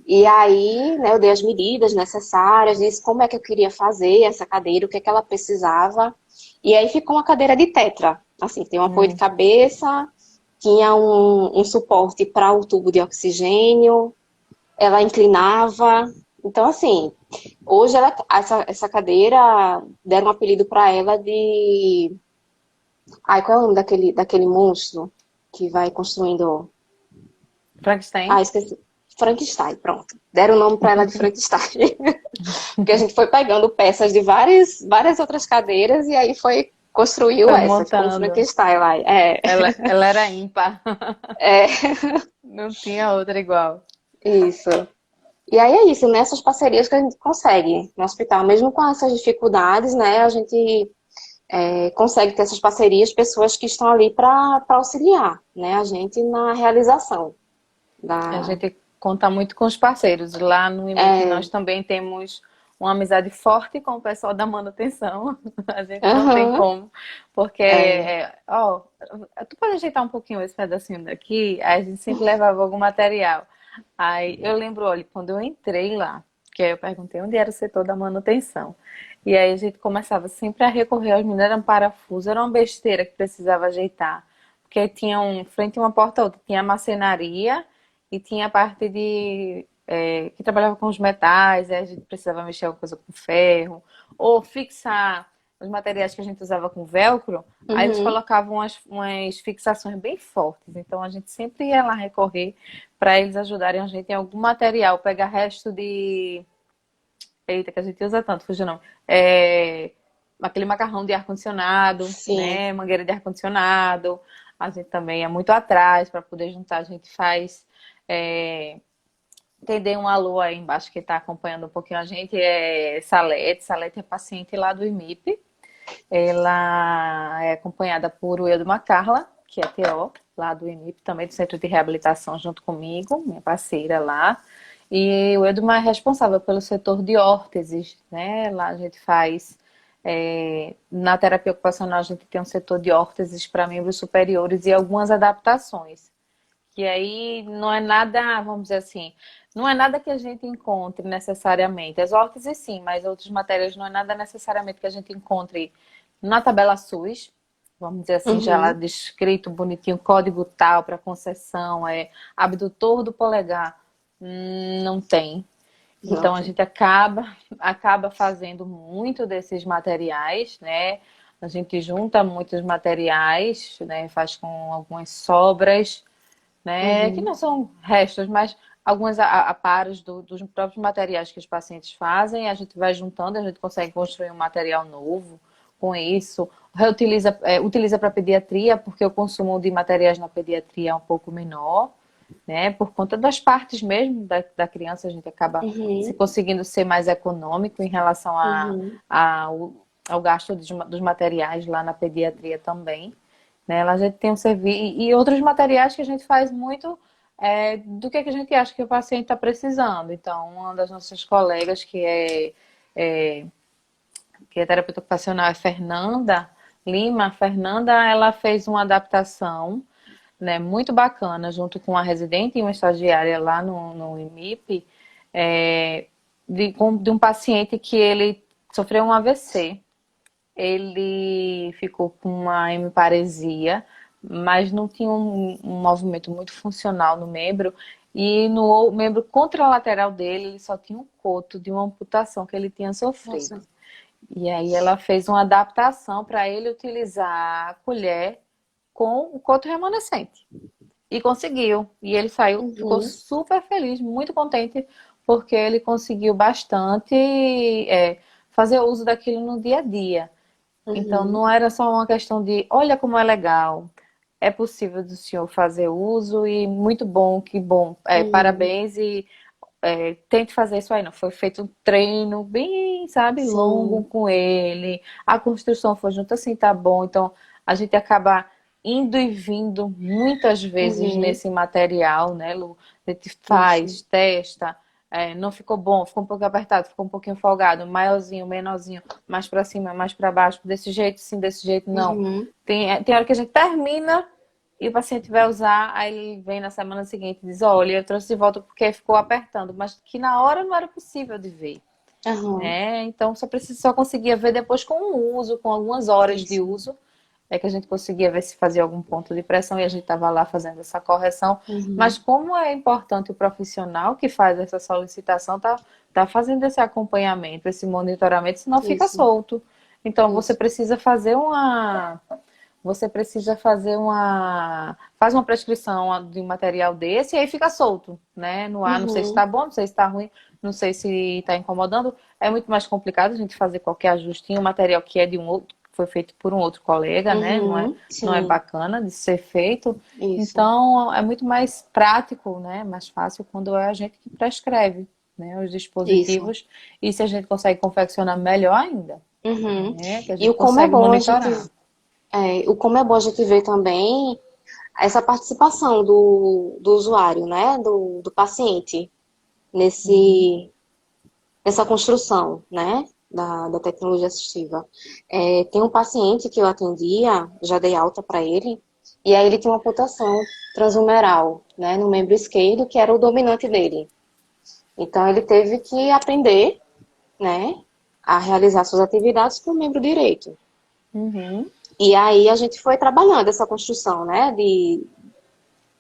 E aí, né, eu dei as medidas necessárias, disse como é que eu queria fazer essa cadeira, o que é que ela precisava. E aí ficou uma cadeira de tetra. Assim, tem um apoio de Hum. cabeça, tinha um suporte para o tubo de oxigênio, ela inclinava. Então, assim, hoje essa cadeira deram um apelido para ela de. Ai, qual é o nome daquele monstro que vai construindo. Ah, Frankenstein? esqueci. Frankenstein, pronto. Deram o nome para ela de Frankenstein. Porque a gente foi pegando peças de várias outras cadeiras e aí construiu Foi essa, ficou um montando. Frankenstein lá. Ela era ímpar. É, Não tinha outra igual. isso. E aí é isso, nessas parcerias que a gente consegue no hospital, mesmo com essas dificuldades, né, a gente consegue ter essas parcerias, pessoas que estão ali para auxiliar, né, a gente na realização A da. gente conta muito com os parceiros. Lá no IMIP nós também temos uma amizade forte com o pessoal da manutenção. A gente não tem Aham, como, porque, ó, tu pode ajeitar um pouquinho esse pedacinho daqui? Aí a gente sempre levava algum material. Aí eu lembro, olha, quando eu entrei lá, que aí eu perguntei onde era o setor da manutenção. E aí a gente começava sempre a recorrer aos meninos, era um parafuso, era uma besteira que precisava ajeitar. Porque tinha frente a uma porta a outra, tinha a marcenaria e tinha a parte que trabalhava com os metais, aí a gente precisava mexer alguma coisa com ferro, ou fixar os materiais que a gente usava com velcro, aí eles uhum, colocavam umas fixações bem fortes. Então a gente sempre ia lá recorrer para eles ajudarem a gente em algum material, pegar resto de. Eita, que a gente usa tanto, fugiu não. Aquele macarrão de ar-condicionado, sim, né? Mangueira de ar-condicionado. A gente também é muito atrás para poder juntar. A gente faz. É, Tem um alô aí embaixo que está acompanhando um pouquinho a gente, é Salete. Salete é paciente lá do IMIP. Ela é acompanhada por o Eudo Macarla, que é TO, lá do IMIP, também do Centro de Reabilitação, junto comigo, minha parceira lá. E o Edmar é responsável pelo setor de órteses, né? Lá a gente faz. Na terapia ocupacional, a gente tem um setor de órteses para membros superiores e algumas adaptações. Que aí não é nada, vamos dizer assim, não é nada que a gente encontre necessariamente. As órteses sim, mas outras matérias não é nada necessariamente que a gente encontre na tabela SUS, vamos dizer assim, já lá uhum, descrito bonitinho, código tal para concessão, abdutor do polegar, não tem. não Então a tem. gente acaba fazendo muito desses materiais, né? A gente junta muitos materiais, né? Faz com algumas sobras, né? Que Uhum, não são restos, mas alguns aparos dos próprios materiais que os pacientes fazem, a gente vai juntando, a gente consegue construir um material novo com isso. Utiliza para pediatria, porque o consumo de materiais na pediatria é um pouco menor, né? Por conta das partes mesmo da criança, a gente acaba se uhum, conseguindo ser mais econômico em relação uhum, ao gasto dos materiais lá na pediatria também. né? Lá a gente tem um serviço e outros materiais que a gente faz muito do que a gente acha que o paciente está precisando. Então, uma das nossas colegas é, que é terapeuta ocupacional é Fernanda Lima. A Fernanda, ela fez uma adaptação, né, muito bacana, junto com a residente e uma estagiária lá no IMIP, de um paciente que ele sofreu um AVC. Ele ficou com uma hemiparesia, mas não tinha um movimento muito funcional no membro. E no membro contralateral dele, ele só tinha um coto de uma amputação que ele tinha sofrido. Nossa. E aí ela fez uma adaptação para ele utilizar a colher com o coto remanescente. E conseguiu. E ele saiu, ficou Uhum. super feliz, muito contente, porque ele conseguiu bastante fazer uso daquilo no dia a dia. Então Uhum. não era só uma questão de, olha como é legal, é possível do senhor fazer uso e muito bom, que bom, Uhum. parabéns e tente fazer isso aí. Não, foi feito um treino bem, sabe, longo Sim. com ele, a construção foi junto assim, tá bom. Então a gente acaba indo e vindo muitas vezes Uhum. nesse material, né, Lu? A gente Isso. faz, testa, não ficou bom, ficou um pouco apertado, ficou um pouquinho folgado, maiorzinho, menorzinho, mais pra cima, mais pra baixo, desse jeito sim, desse jeito não. Uhum. Tem hora que a gente termina e o paciente vai usar, aí ele vem na semana seguinte e diz, olha, eu trouxe de volta porque ficou apertando, mas que na hora não era possível de ver, Aham. né? Então só conseguia ver depois com o uso, com algumas horas de Isso. uso, que a gente conseguia ver se fazia algum ponto de pressão e a gente estava lá fazendo essa correção. Mas Uhum. como é importante o profissional que faz essa solicitação, tá fazendo esse acompanhamento, esse monitoramento, senão fica Isso. solto. Então Isso. você precisa fazer faz uma prescrição de um material desse e aí fica solto, né? No ar, não sei se Uhum. está bom, não sei se está ruim, não sei se está incomodando. É muito mais complicado a gente fazer qualquer ajustinho, o material que é de um outro, foi feito por um outro colega, né? Uhum. Não é Sim. bacana de ser feito. Isso. Então, é muito mais prático, né? Mais fácil quando é a gente que prescreve, né? Os Isso. dispositivos. E se a gente consegue confeccionar melhor ainda, Uhum. né? Que a E gente o como é consegue bom a gente, monitorar. o como é bom a gente ver também essa participação do usuário, né? Do paciente Uhum. nesse, nessa construção, né? Da tecnologia assistiva. Tem um paciente que eu atendia, já dei alta para ele, e aí ele tinha uma amputação transhumeral, né? No membro esquerdo, que era o dominante dele. Então ele teve que aprender, né? A realizar suas atividades com o membro direito. Uhum. E aí a gente foi trabalhando essa construção, né,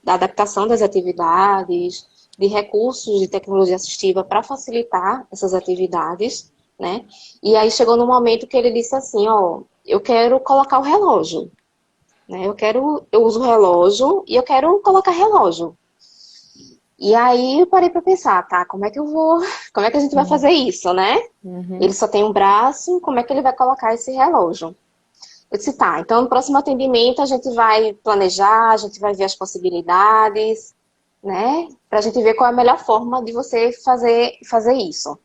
da adaptação das atividades, de recursos de tecnologia assistiva para facilitar essas atividades, né? E aí chegou no momento que ele disse assim, ó, eu quero colocar o relógio, né? Eu uso o relógio e eu quero colocar relógio. E aí eu parei para pensar, tá, como é que a gente vai Uhum. fazer isso, né? Ele Uhum. só tem um braço, como é que ele vai colocar esse relógio? Eu disse, tá, então no próximo atendimento a gente vai planejar, a gente vai ver as possibilidades, né? Pra gente ver qual é a melhor forma de você fazer isso.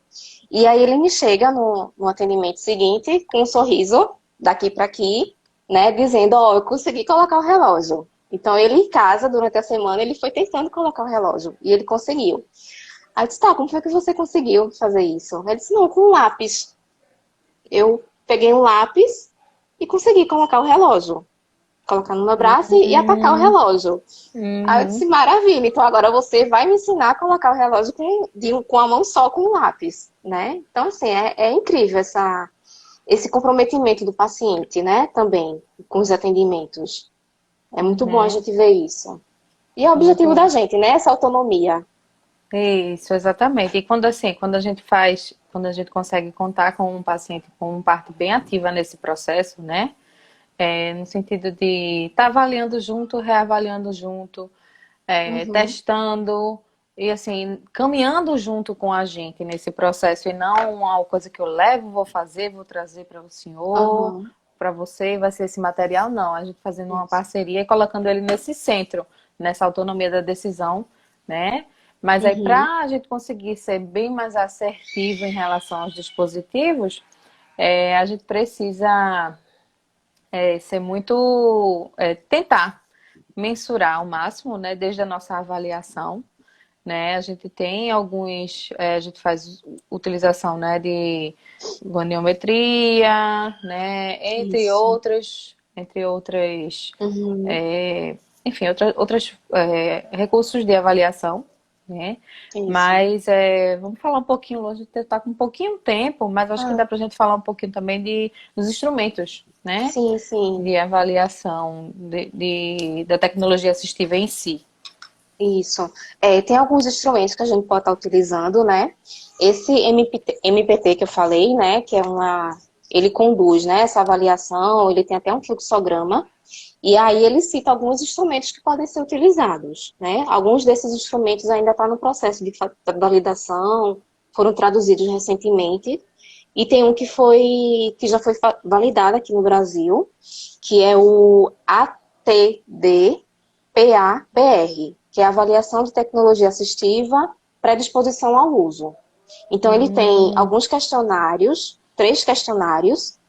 E aí ele me chega no atendimento seguinte com um sorriso daqui para aqui, né? Dizendo, ó, eu consegui colocar o relógio. Então ele em casa, durante a semana, ele foi tentando colocar o relógio e ele conseguiu. Aí eu disse, tá, como foi que você conseguiu fazer isso? Ele disse, não, com um lápis. Eu peguei um lápis e consegui colocar o relógio. Colocar no meu braço e atacar o Uhum. relógio. Aí eu Uhum. disse, maravilha, então agora você vai me ensinar a colocar o relógio com a mão só, com o lápis, né? Então, assim, é incrível esse comprometimento do paciente, né? Também, com os atendimentos. É muito bom a Uhum. gente ver isso. E é o É muito objetivo da bom. gente, né? Essa autonomia. Isso, exatamente. E quando assim, quando a gente consegue contar com um paciente com uma parte bem ativa nesse processo, né? No sentido de estar avaliando junto, reavaliando junto, Uhum, testando e assim, caminhando junto com a gente nesse processo e não uma coisa que eu levo, vou fazer, vou trazer para o senhor, aham, para você, vai ser esse material, não. A gente fazendo uma isso. parceria e colocando ele nesse centro, nessa autonomia da decisão, né? Mas aí, Uhum, para a gente conseguir ser bem mais assertivo em relação aos dispositivos, a gente precisa ser muito, tentar mensurar ao máximo, né, desde a nossa avaliação, né, a gente tem alguns, a gente faz utilização, né, de goniometria, né, Isso. entre outras, Uhum. enfim, outras recursos de avaliação, né, Isso. mas vamos falar um pouquinho, hoje está com um pouquinho tempo, mas acho que Ah, dá para a gente falar um pouquinho também dos instrumentos, né, sim, sim. de avaliação da tecnologia assistiva em si. Isso. Tem alguns instrumentos que a gente pode estar utilizando, né? Esse MPT que eu falei, né? Que é uma. Ele conduz, né, essa avaliação, ele tem até um fluxograma, e aí ele cita alguns instrumentos que podem ser utilizados, né? Alguns desses instrumentos ainda estão no processo de validação, foram traduzidos recentemente, e tem um que já foi validado aqui no Brasil, que é o ATD-PABR, que é a avaliação de tecnologia assistiva predisposição ao uso. Então, ele tem Hum, alguns questionários, 3 questionários,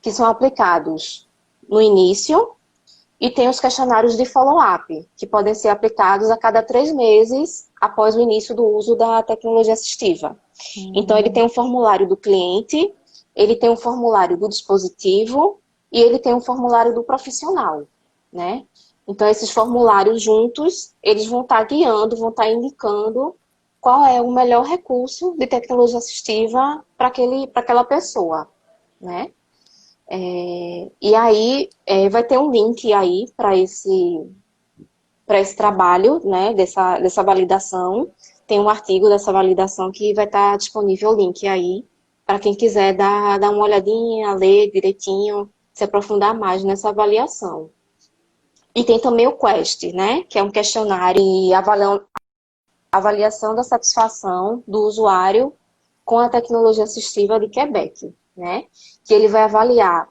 que são aplicados no início, e tem os questionários de follow-up, que podem ser aplicados a cada 3 meses após o início do uso da tecnologia assistiva. Então, ele hum. tem um formulário do cliente, ele tem um formulário do dispositivo e ele tem um formulário do profissional, né? Então, esses formulários juntos, eles vão estar guiando, vão estar indicando qual é o melhor recurso de tecnologia assistiva para aquela pessoa, né? E aí, vai ter um link aí para esse trabalho, né, dessa validação. Tem um artigo dessa validação que vai estar disponível o link aí, para quem quiser dar uma olhadinha, ler direitinho, se aprofundar mais nessa avaliação. E tem também o Quest, né, que é um questionário e avaliação da satisfação do usuário com a tecnologia assistiva de Quebec, né, que ele vai avaliar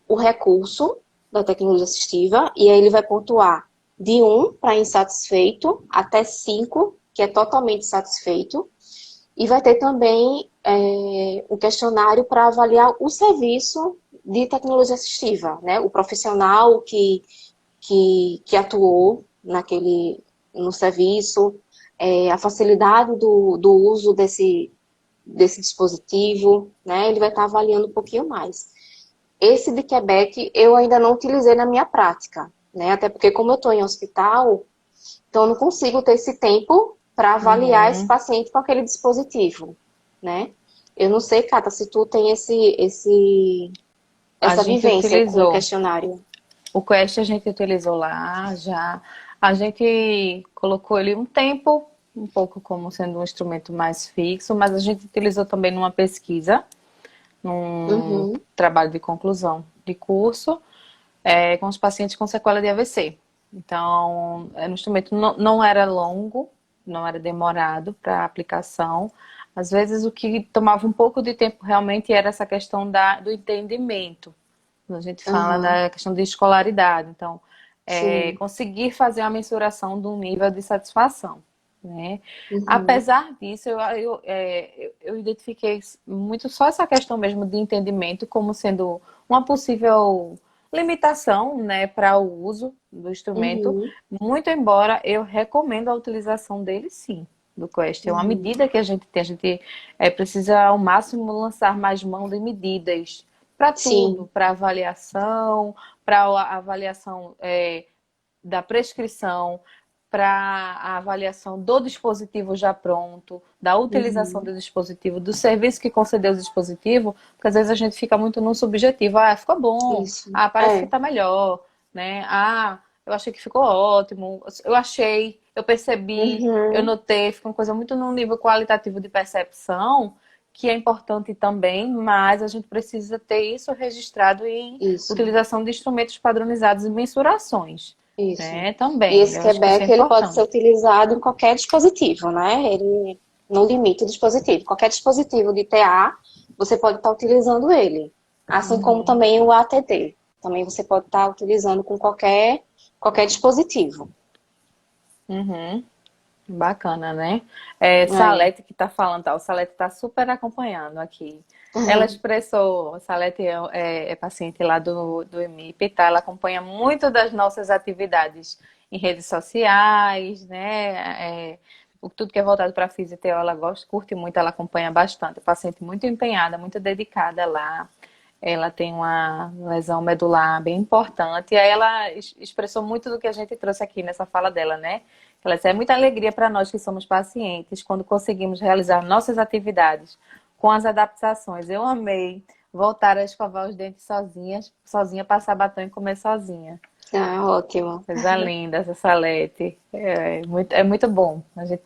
o recurso da tecnologia assistiva e aí ele vai pontuar de 1 para insatisfeito até 5, que é totalmente satisfeito. E vai ter também um questionário para avaliar o serviço de tecnologia assistiva, né? O profissional que atuou no serviço, a facilidade do uso desse dispositivo, né? Ele vai estar avaliando um pouquinho mais. Esse de Quebec eu ainda não utilizei na minha prática, né? Até porque como eu estou em hospital, então eu não consigo ter esse tempo para avaliar esse Uhum. paciente com aquele dispositivo, né? Eu não sei, Cata, se tu tem A essa gente vivência com o utilizou. questionário. O Quest a gente utilizou lá já. A gente colocou ele um tempo, um pouco como sendo um instrumento mais fixo, mas a gente utilizou também numa pesquisa, num Uhum, trabalho de conclusão de curso, com os pacientes com sequela de AVC. Então, o instrumento não era longo, não era demorado para aplicação. Às vezes, o que tomava um pouco de tempo realmente era essa questão do entendimento. Quando a gente fala uhum, da questão de escolaridade. Então, sim, conseguir fazer a mensuração do nível de satisfação. Né? uhum, Apesar disso, eu identifiquei muito só essa questão mesmo de entendimento como sendo uma possível limitação, né, para o uso do instrumento, uhum, muito embora eu recomendo a utilização dele sim, do Quest. É uma uhum, medida que a gente tem, a gente precisa ao máximo lançar mais mão de medidas para sim, tudo, para avaliação, para a avaliação da prescrição, para a avaliação do dispositivo já pronto, da utilização uhum, do dispositivo, do serviço que concedeu o dispositivo, porque às vezes a gente fica muito no subjetivo, ficou bom, isso, parece que está melhor, né? Eu achei que ficou ótimo, eu percebi, eu uhum, notei, fica uma coisa muito no nível qualitativo de percepção, que é importante também, mas a gente precisa ter isso registrado em isso. utilização de instrumentos padronizados e mensurações, Isso. né? E Também, esse eu acho que isso é Quebec, ele pode ser importante. utilizado em qualquer dispositivo, né? Ele não limita o dispositivo. Qualquer dispositivo de TA, você pode estar utilizando ele. Assim como Uhum, também o ATD. Também você pode estar utilizando com qualquer dispositivo. uhum. Bacana, né? É. Salete que tá falando, tá? O Salete tá super acompanhando aqui. Ela expressou, Salete é paciente lá do EMIP, tá? Ela acompanha muito das nossas atividades em redes sociais, né? Tudo que é voltado para a fisioterapia, ela gosta, curte muito, ela acompanha bastante. É paciente muito empenhada, muito dedicada lá. Ela tem uma lesão medular bem importante. E aí ela expressou muito do que a gente trouxe aqui nessa fala dela, né? Ela disse, é muita alegria para nós que somos pacientes quando conseguimos realizar nossas atividades com as adaptações. Eu amei voltar a escovar os dentes sozinha, passar batom e comer sozinha. Ah, ótimo. Coisa linda essa salete. É muito bom. A gente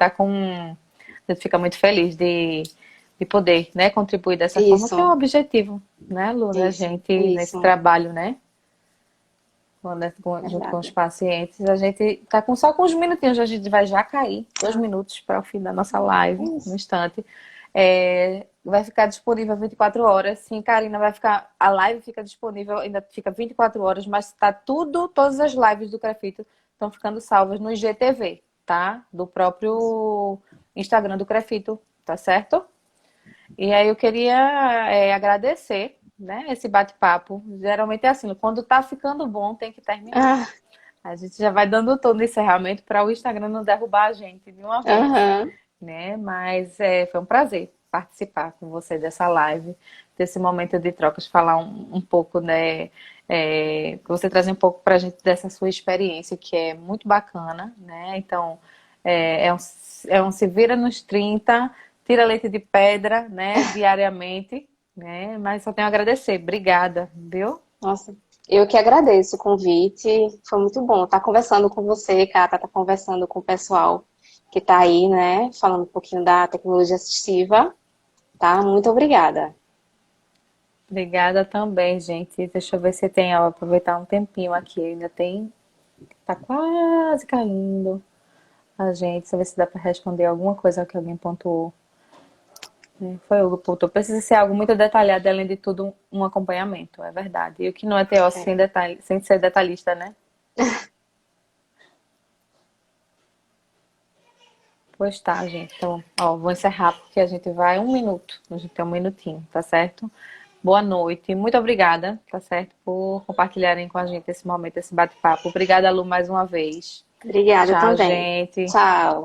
fica muito feliz de poder, né, contribuir dessa forma, que é o Isso, objetivo, né, Lu, da isso, gente nesse isso. trabalho, né? Junto com os Verdade. pacientes, a gente tá só com uns minutinhos, a gente vai já cair, 2 minutos para o fim da nossa live, no Isso. instante. Vai ficar disponível 24 horas. Sim, Karina, a live fica disponível, ainda fica 24 horas, mas tá todas as lives do Crefito estão ficando salvas no IGTV, tá? Do próprio Instagram do Crefito, tá certo? E aí eu queria agradecer, né, esse bate-papo. Geralmente é assim, quando tá ficando bom, tem que terminar. Ah, A gente já vai dando todo o encerramento para o Instagram não derrubar a gente de uma vez, aham. né? Mas foi um prazer participar com você dessa live, desse momento de trocas, falar um pouco, né? Você trazer um pouco para a gente dessa sua experiência, que é muito bacana, né? Então, é um se vira nos 30, tira leite de pedra, né? Diariamente, né? Mas só tenho a agradecer. Obrigada, viu? Nossa, eu que agradeço o convite. Foi muito bom estar conversando com você, Cata, estar conversando com o pessoal que está aí, né? Falando um pouquinho da tecnologia assistiva, tá? Muito obrigada. Obrigada também, gente. Deixa eu ver se tem, ó, aproveitar um tempinho aqui. Ainda tem. Tá quase caindo a gente. Deixa eu ver se dá para responder alguma coisa que alguém pontuou. Foi o que pontuou. Precisa ser algo muito detalhado, além de tudo, um acompanhamento, é verdade. E o que não é TO É. sem ser detalhista, né? Pois tá, gente. Então, ó, vou encerrar porque a gente vai 1 minuto. A gente tem 1 minutinho, tá certo? Boa noite. Muito obrigada, tá certo? Por compartilharem com a gente esse momento, esse bate-papo. Obrigada, Lu, mais uma vez. Obrigada Tchau, também. gente. Tchau.